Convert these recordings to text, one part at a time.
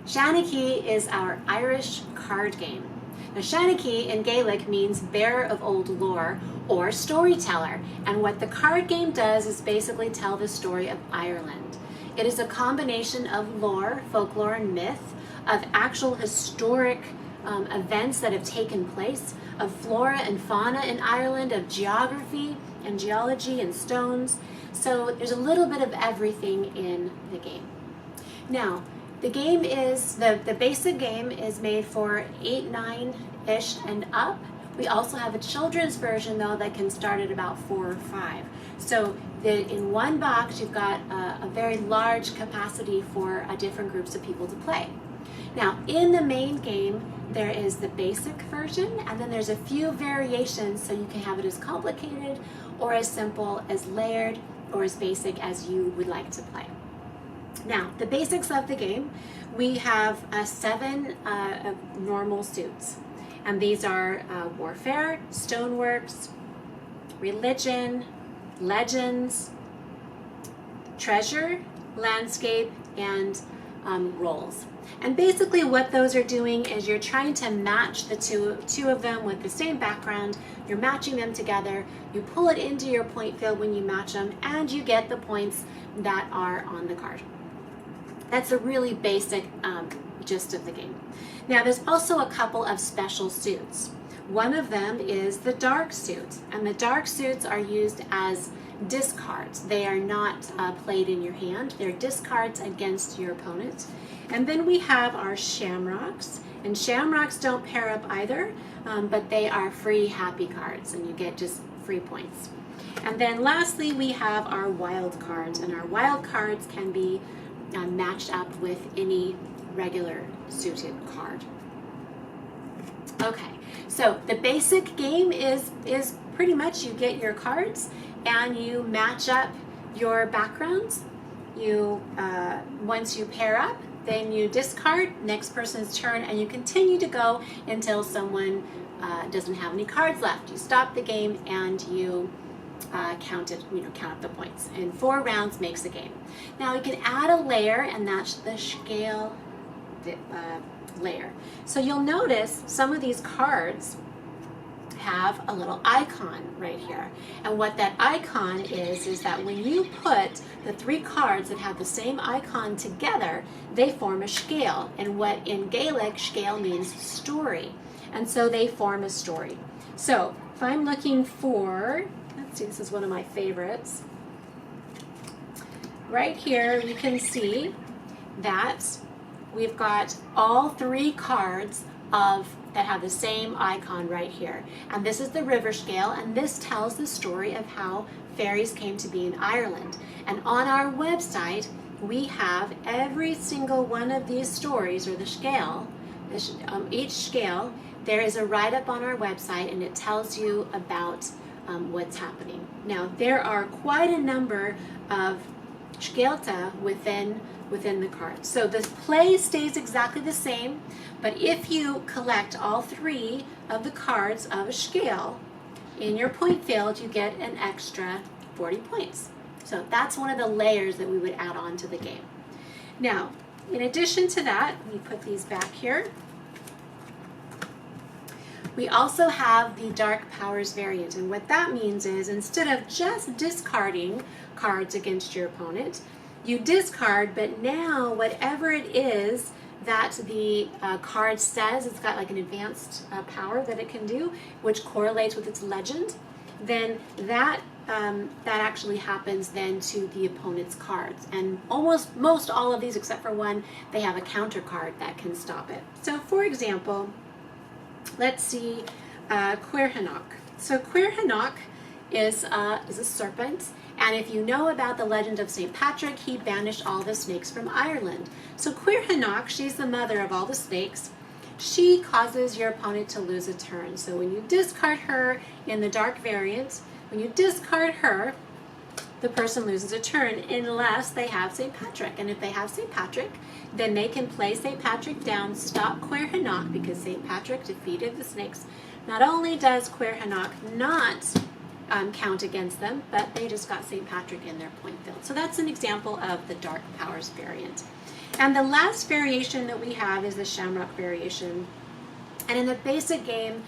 Seanchaí is our Irish card game. Now, Seanchaí in Gaelic means bearer of old lore or storyteller, and what the card game does is basically tell the story of Ireland. It is a combination of lore, folklore, and myth, of actual historic events that have taken place, of flora and fauna in Ireland, of geography and geology and stones. So there's a little bit of everything in the game. Now, the game is, the basic game is made for 8, 9-ish and up. We also have a children's version though that can start at about 4 or 5. So in one box you've got a very large capacity for different groups of people to play. Now in the main game there is the basic version, and then there's a few variations so you can have it as complicated or as simple, as layered, or as basic as you would like to play. Now, the basics of the game, we have 7 normal suits, and these are warfare, stoneworks, religion, legends, treasure, landscape, and roles. And basically what those are doing is you're trying to match the two of them with the same background. You're matching them together. You pull it into your point field when you match them, and you get the points that are on the card. That's a really basic gist of the game. Now there's also a couple of special suits. One of them is the dark suit, and the dark suits are used as discards. They are not played in your hand. They're discards against your opponent. And then we have our shamrocks, and shamrocks don't pair up either, but they are free happy cards, and you get just free points. And then lastly we have our wild cards, and our wild cards can be matched up with any regular suited card. Okay, so the basic game is pretty much you get your cards and you match up your backgrounds. You once you pair up, then you discard, next person's turn, and you continue to go until someone doesn't have any cards left. You stop the game and you count up the points. And 4 rounds makes a game. Now you can add a layer, and that's the scale layer. So you'll notice some of these cards have a little icon right here, and what that icon is that when you put the 3 cards that have the same icon together, they form a scale, and what in Gaelic scale means story, and so they form a story. So if I'm looking for, let's see, this is one of my favorites. Right here you can see that we've got all 3 cards that have the same icon right here. And this is the river scale, and this tells the story of how fairies came to be in Ireland. And on our website, we have every single one of these stories, or the scale, each scale, there is a write-up on our website, and it tells you about what's happening. Now, there are quite a number of scailta within the card. So the play stays exactly the same, but if you collect all 3 of the cards of a scale in your point field, you get an extra 40 points. So that's one of the layers that we would add on to the game. Now, in addition to that, we put these back here. We also have the Dark Powers variant, and what that means is instead of just discarding cards against your opponent, you discard, but now whatever it is that the card says, it's got like an advanced power that it can do, which correlates with its legend, then that actually happens then to the opponent's cards. And most all of these, except for one, they have a counter card that can stop it. So for example, let's see Cuirhanach. So Cuirhanach is a serpent, and if you know about the legend of St. Patrick, he banished all the snakes from Ireland. So Cuirhanach, she's the mother of all the snakes. She causes your opponent to lose a turn. So when you discard her in the dark variant, when you discard her, the person loses a turn unless they have St. Patrick. And if they have St. Patrick, then they can play St. Patrick down, stop Cuirhanach, because St. Patrick defeated the snakes. Not only does Cuirhanach not count against them, but they just got St. Patrick in their point field. So that's an example of the Dark Powers variant. And the last variation that we have is the shamrock variation. And in the basic game,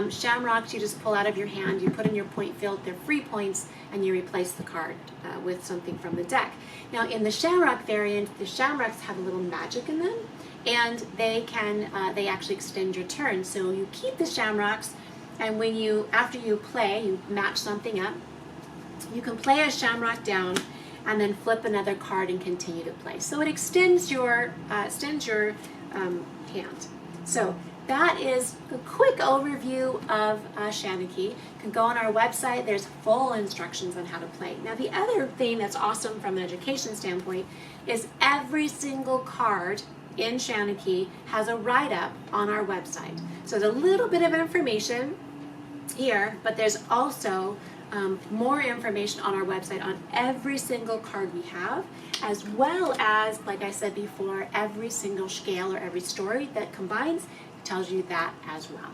shamrocks you just pull out of your hand, you put in your point field, they're free points, and you replace the card with something from the deck. Now in the shamrock variant, the shamrocks have a little magic in them, and they actually extend your turn. So you keep the shamrocks, and after you play, you match something up, you can play a shamrock down and then flip another card and continue to play. So it extends your hand. So that is a quick overview of Seanchaí. You can go on our website. There's full instructions on how to play. Now the other thing that's awesome from an education standpoint is every single card in Seanchaí has a write-up on our website. So there's a little bit of information here, but there's also more information on our website on every single card we have, as well as, like I said before, every single scale or every story that combines tells you that as well.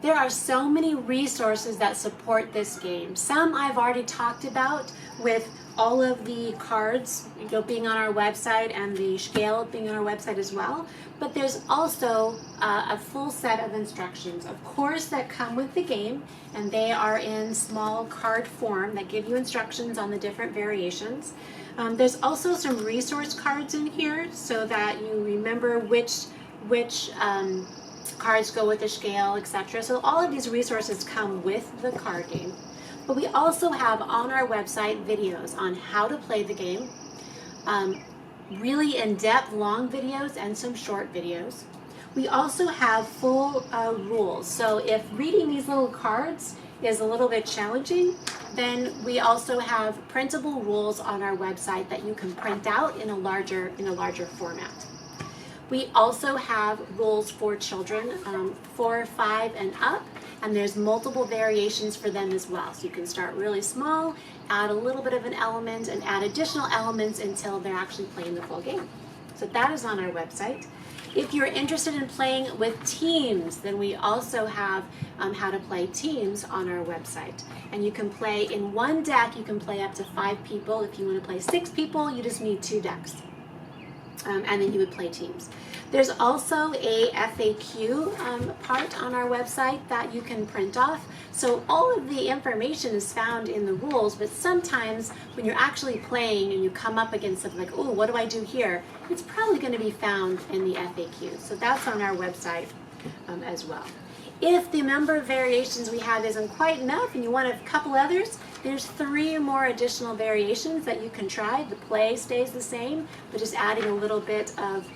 There are so many resources that support this game. Some I've already talked about with all of the cards being on our website and the scale being on our website as well. But there's also a full set of instructions, of course, that come with the game, and they are in small card form that give you instructions on the different variations. There's also some resource cards in here so that you remember which cards go with the scale, etc. So all of these resources come with the card game. But we also have on our website videos on how to play the game, really in-depth long videos and some short videos. We also have full rules. So if reading these little cards is a little bit challenging, then we also have printable rules on our website that you can print out in a larger format. We also have rules for children 4, 5, and up, and there's multiple variations for them as well. So you can start really small, add a little bit of an element, and add additional elements until they're actually playing the full game. So that is on our website. If you're interested in playing with teams, then we also have how to play teams on our website. And you can play in one deck, you can play up to 5 people. If you want to play 6 people, you just need 2 decks. And then you would play teams. There's also a FAQ part on our website that you can print off. So all of the information is found in the rules, but sometimes when you're actually playing and you come up against something like, oh, what do I do here? It's probably going to be found in the FAQ. So that's on our website as well. If the number of variations we have isn't quite enough and you want a couple others, there's 3 more additional variations that you can try. The play stays the same, but just adding a little bit of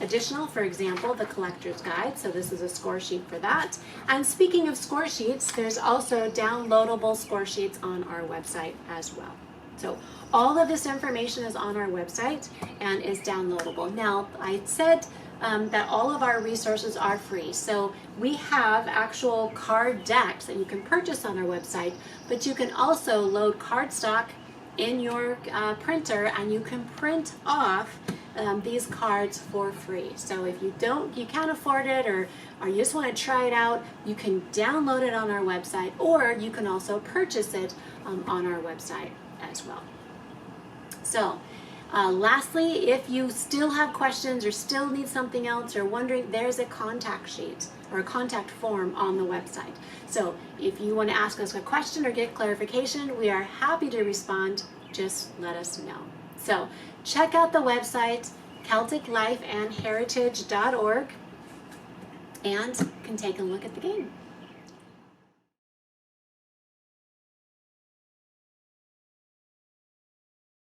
additional, for example, the collector's guide. So this is a score sheet for that. And speaking of score sheets, there's also downloadable score sheets on our website as well. So all of this information is on our website and is downloadable. Now, I said that all of our resources are free. So we have actual card decks that you can purchase on our website, but you can also load cardstock in your printer and you can print off these cards for free. So if you can't afford it or you just want to try it out, you can download it on our website, or you can also purchase it on our website as well. So lastly, if you still have questions or still need something else or wondering, there's a contact sheet or a contact form on the website. So if you want to ask us a question or get clarification, we are happy to respond. Just let us know. So check out the website, CelticLifeandHeritage.org, and can take a look at the game.